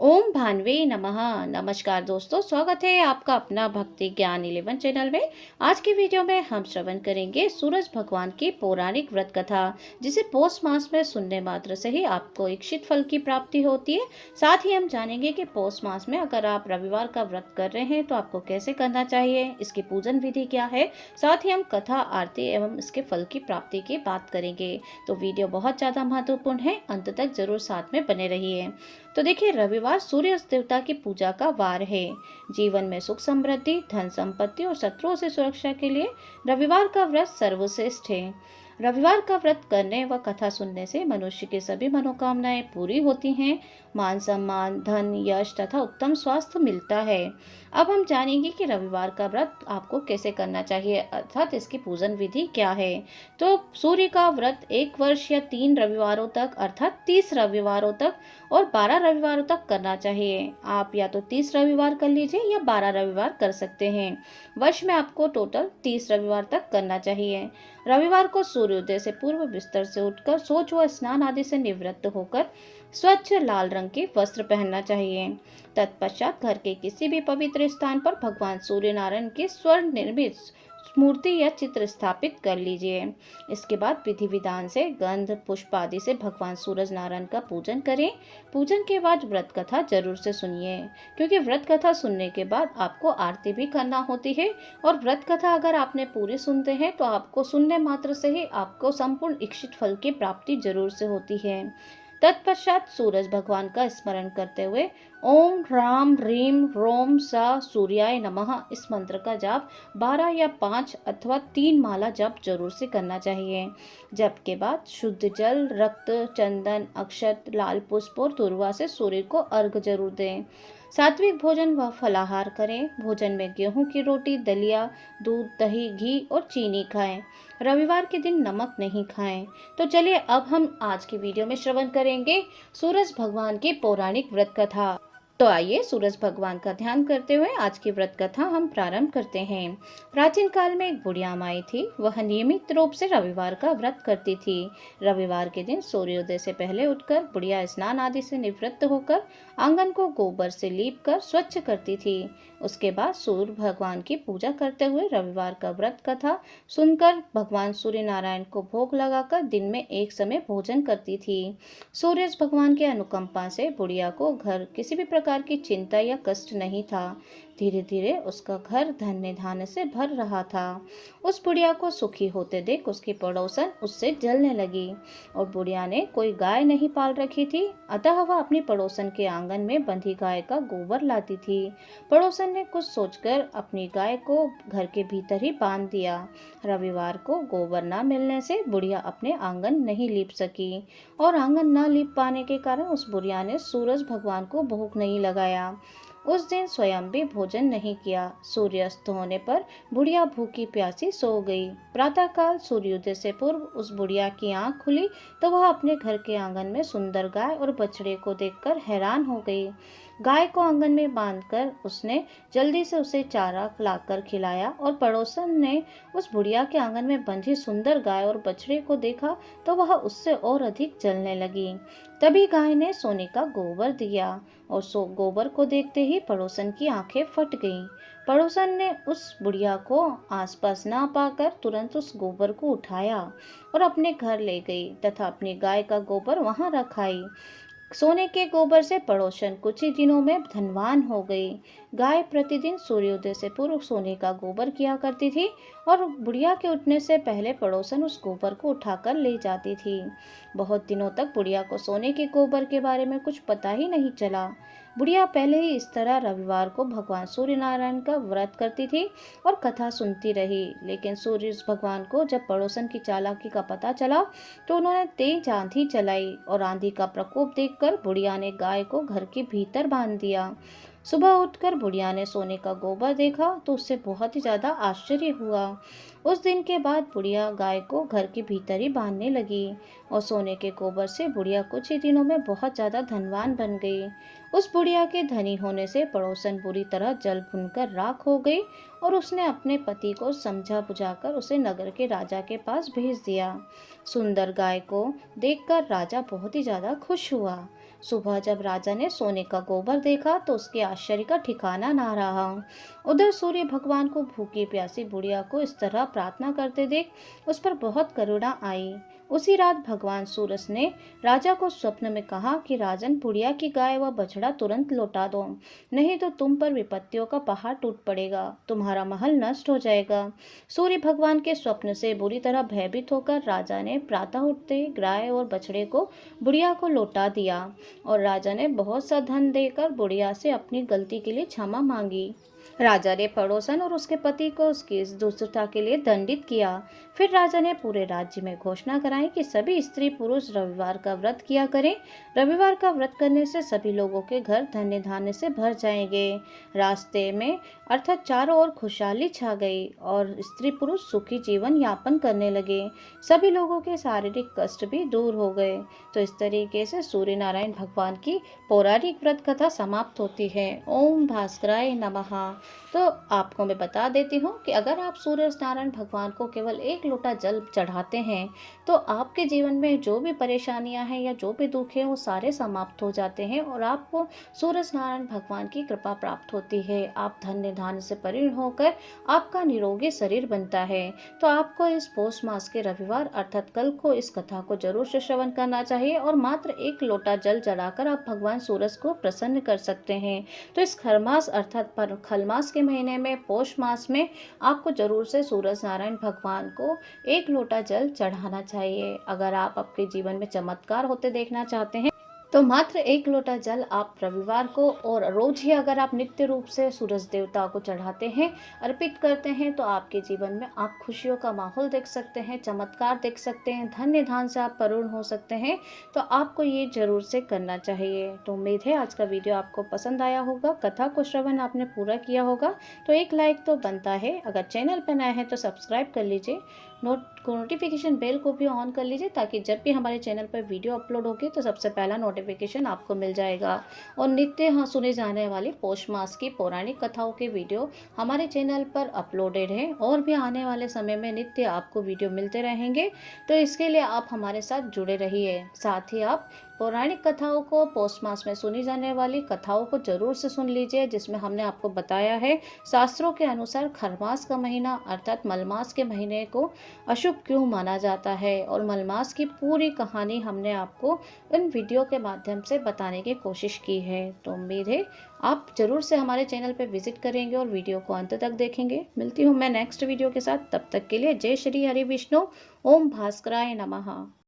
ओम भान्वे नमः। नमस्कार दोस्तों, स्वागत है आपका अपना भक्ति ज्ञान 11 चैनल में। आज की वीडियो में हम श्रवण करेंगे सूरज भगवान की पौराणिक व्रत कथा, जिसे पौष मास में सुनने मात्र से ही आपको इच्छित फल की प्राप्ति होती है। साथ ही हम जानेंगे कि पौष मास में अगर आप रविवार का व्रत कर रहे हैं तो आपको कैसे करना चाहिए, इसकी पूजन विधि क्या है। साथ ही हम कथा, आरती एवं इसके फल की प्राप्ति की बात करेंगे। तो वीडियो बहुत ज़्यादा महत्वपूर्ण है, अंत तक जरूर साथ में बने रहिए। तो देखिए, रविवार सूर्य देवता की पूजा का वार है। जीवन में सुख समृद्धि, धन संपत्ति और शत्रुओं से सुरक्षा के लिए रविवार का व्रत सर्वश्रेष्ठ है। रविवार का व्रत करने व कथा सुनने से मनुष्य की सभी मनोकामनाएं पूरी होती हैं। मान सम्मान, धन, यश तथा उत्तम स्वास्थ्य मिलता है। अब हम जानेंगे कि रविवार का व्रत आपको कैसे करना चाहिए, अर्थात इसकी पूजन विधि क्या है। तो सूर्य का व्रत 1 वर्ष या 3 रविवारों तक, अर्थात 30 रविवारों तक और 12 रविवारों तक करना चाहिए। आप या तो 30 रविवार कर लीजिए या 12 रविवार कर सकते हैं। वर्ष में आपको टोटल 30 रविवार तक करना चाहिए। रविवार को सूर्योदय से पूर्व बिस्तर से उठकर शौच व स्नान आदि से निवृत्त होकर स्वच्छ लाल रंग के वस्त्र पहनना चाहिए। तत्पश्चात घर के किसी भी पवित्र स्थान पर भगवान सूर्य नारायण की स्वर्ण निर्मित मूर्ति या चित्र स्थापित कर लीजिए। इसके बाद विधि विधान से गंध पुष्प आदि से भगवान सूरज नारायण का पूजन करें। पूजन के बाद व्रत कथा जरूर से सुनिए, क्योंकि व्रत कथा सुनने के बाद आपको आरती भी करना होती है। और व्रत कथा अगर आपने पूरी सुनते हैं तो आपको सुनने मात्र से ही आपको संपूर्ण इच्छित फल की प्राप्ति जरूर से होती है। तत्पश्चात सूरज भगवान का स्मरण करते हुए ओम ह्राम ह्रीम रोम सा सूर्याय नमः इस मंत्र का जाप 12 या 5 अथवा 3 माला जप जरूर से करना चाहिए। जप के बाद शुद्ध जल, रक्त, चंदन, अक्षत, लाल पुष्प और तुरवा से सूर्य को अर्घ्य जरूर दें। सात्विक भोजन व फलाहार करें। भोजन में गेहूं की रोटी, दलिया, दूध, दही, घी और चीनी खाएं। रविवार के दिन नमक नहीं खाएं। तो चलिए, अब हम आज की वीडियो में श्रवण करेंगे सूरज भगवान की पौराणिक व्रत कथा। तो आइए, सूरज भगवान का ध्यान करते हुए आज की व्रत कथा हम प्रारंभ करते हैं। प्राचीन काल में एक बुढ़िया माई थी। वह नियमित रूप से रविवार का व्रत करती थी। रविवार के दिन सूर्योदय से पहले उठकर बुढ़िया स्नान आदि से निवृत्त होकर आंगन को गोबर से लीप कर स्वच्छ करती थी। उसके बाद सूर्य भगवान की पूजा करते हुए रविवार का व्रत कथा सुनकर भगवान सूर्य नारायण को भोग लगाकर दिन में एक समय भोजन करती थी। सूर्य भगवान के अनुकंपा से बुढ़िया को घर किसी भी प्रकार की चिंता या कष्ट नहीं था। धीरे धीरे उसका घर धन्य धान्य से भर रहा था। उस बुढ़िया को सुखी होते देख उसकी पड़ोसन उससे जलने लगी। और बुढ़िया ने कोई गाय नहीं पाल रखी थी, अतः वह अपनी पड़ोसन के आंगन में बंधी गाय का गोबर लाती थी। पड़ोसन ने कुछ सोचकर अपनी गाय को घर के भीतर ही बांध दिया। रविवार को गोबर न मिलने से बुढ़िया अपने आंगन नहीं लीप सकी, और आंगन न लीप पाने के कारण उस बुढ़िया ने सूरज भगवान को भोग नहीं लगाया। उस दिन स्वयं भी भोजन नहीं किया। सूर्यास्त होने पर बुढ़िया भूखी प्यासी सो गई। प्रातःकाल सूर्योदय से पूर्व उस बुढ़िया की आंख खुली तो वह अपने घर के आंगन में सुंदर गाय और बछड़े को देखकर हैरान हो गई। गाय को आंगन में बांधकर उसने जल्दी से उसे चारा लाकर खिलाया, और पड़ोसन ने उस बुढ़िया के आंगन में बंधी सुंदर गाय और बछड़े को देखा तो वह उससे और अधिक जलने लगी। तभी गाय ने सोने का गोबर दिया, और सो गोबर को देखते ही पड़ोसन की आंखें फट गईं। पड़ोसन ने उस बुढ़िया को आसपास ना पाकर तुरंत उस गोबर को उठाया और अपने घर ले गई तथा अपनी गाय का गोबर वहां रख आई। सोने के गोबर से पड़ोसन कुछ ही दिनों में धनवान हो गई। गाय प्रतिदिन सूर्योदय से पूर्व सोने का गोबर किया करती थी, और बुढ़िया के उठने से पहले पड़ोसन उस गोबर को उठाकर ले जाती थी। बहुत दिनों तक बुढ़िया को सोने के गोबर के बारे में कुछ पता ही नहीं चला। बुढ़िया पहले ही इस तरह रविवार को भगवान सूर्य नारायण का व्रत करती थी और कथा सुनती रही। लेकिन सूर्य भगवान को जब पड़ोसन की चालाकी का पता चला तो उन्होंने तेज आंधी चलाई, और आंधी का प्रकोप देखकर बुढ़िया ने गाय को घर के भीतर बांध दिया। सुबह उठकर बुढ़िया ने सोने का गोबर देखा तो उससे बहुत ही ज्यादा आश्चर्य हुआ। उस दिन के बाद बुढ़िया गाय को घर के भीतर ही बांधने लगी, और सोने के गोबर से बुढ़िया कुछ ही दिनों में बहुत ज्यादा धनवान बन गई। उस बुढ़िया के धनी होने से पड़ोसन बुरी तरह जल भुनकर राख हो गई, और उसने अपने पति को समझा बुझाकर उसे नगर के राजा के पास भेज दिया। सुंदर गाय को देखकर राजा बहुत ही ज्यादा खुश हुआ। सुबह जब राजा ने सोने का गोबर देखा तो उसके आश्चर्य का ठिकाना ना रहा। उधर सूर्य भगवान को भूखी प्यासी बुढ़िया को इस तरह प्रार्थना करते देख उस पर बहुत करुणा आई। उसी रात भगवान सूरज ने राजा को स्वप्न में कहा कि राजन, बुढ़िया की गाय व बछड़ा तुरंत लौटा दो, नहीं तो तुम पर विपत्तियों का पहाड़ टूट पड़ेगा, तुम्हारा महल नष्ट हो जाएगा। सूर्य भगवान के स्वप्न से बुरी तरह भयभीत होकर राजा ने प्रातः उठते गाय और बछड़े को बुढ़िया को लौटा दिया और राजा ने बहुत सा धन देकर बुढ़िया से अपनी गलती के लिए क्षमा मांगी। राजा ने पड़ोसन और उसके पति को उसकी इस दुष्टता के लिए दंडित किया। फिर राजा ने पूरे राज्य में घोषणा कराई कि सभी स्त्री पुरुष रविवार का व्रत किया करें। रविवार का व्रत करने से सभी लोगों के घर धन्य धान्य से भर जाएंगे। रास्ते में अर्थात चारों ओर खुशहाली छा गई और स्त्री पुरुष सुखी जीवन यापन करने लगे। सभी लोगों के शारीरिक कष्ट भी दूर हो गए। तो इस तरीके से सूर्य नारायण भगवान की पौराणिक व्रत कथा समाप्त होती है। ओम भास्कराय नमः। तो आपको मैं बता देती हूँ कि अगर आप सूर्य नारायण भगवान को केवल एक लोटा जल चढ़ाते हैं तो आपके जीवन में जो भी परेशानियां हैं या जो भी दुख है वो सारे समाप्त हो जाते हैं और आपको सूर्य नारायण भगवान की कृपा प्राप्त होती है। आप धन्य धान्य से परिपूर्ण होकर आपका निरोगी शरीर बनता है। तो आपको इस पौष मास के रविवार अर्थात कल को इस कथा को जरूर से श्रवण करना चाहिए और मात्र एक लोटा जल चढ़ाकर आप भगवान सूरज को प्रसन्न कर सकते हैं। तो इस खरमास अर्थात खलमास के महीने में पौष मास में आपको जरूर से सूरज नारायण भगवान को एक लोटा जल चढ़ाना चाहिए। अगर आप आपके जीवन में चमत्कार होते देखना चाहते हैं तो मात्र एक लोटा जल आप रविवार को और रोज ही अगर आप नित्य रूप से सूरज देवता को चढ़ाते हैं, अर्पित करते हैं तो आपके जीवन में आप खुशियों का माहौल देख सकते हैं, चमत्कार देख सकते हैं, धन्य धान से आप पूर्ण हो सकते हैं। तो आपको ये जरूर से करना चाहिए। तो उम्मीद है आज का वीडियो आपको पसंद आया होगा, कथा को श्रवण आपने पूरा किया होगा। तो एक लाइक तो बनता है। अगर चैनल पर नए हैं तो सब्सक्राइब कर लीजिए, नोटिफिकेशन बेल को भी ऑन कर लीजिए ताकि जब भी हमारे चैनल पर वीडियो अपलोड होगी तो सबसे पहला नोटिफिकेशन आपको मिल जाएगा। और नित्य सुने जाने वाली पौष मास की पौराणिक कथाओं के वीडियो हमारे चैनल पर अपलोडेड है और भी आने वाले समय में नित्य आपको वीडियो मिलते रहेंगे। तो इसके लिए आप हमारे साथ जुड़े रहिए। साथ ही आप पौराणिक कथाओं को, पौष मास में सुनी जाने वाली कथाओं को जरूर से सुन लीजिए, जिसमें हमने आपको बताया है शास्त्रों के अनुसार खरमास का महीना अर्थात मलमास के महीने को अशुभ क्यों माना जाता है और मलमास की पूरी कहानी हमने आपको इन वीडियो के माध्यम से बताने की कोशिश की है। तो उम्मीद है आप जरूर से हमारे चैनल पर विजिट करेंगे और वीडियो को अंत तक देखेंगे। मिलती हूँ मैं नेक्स्ट वीडियो के साथ, तब तक के लिए जय श्री हरि विष्णु। ओम भास्कराय नमः।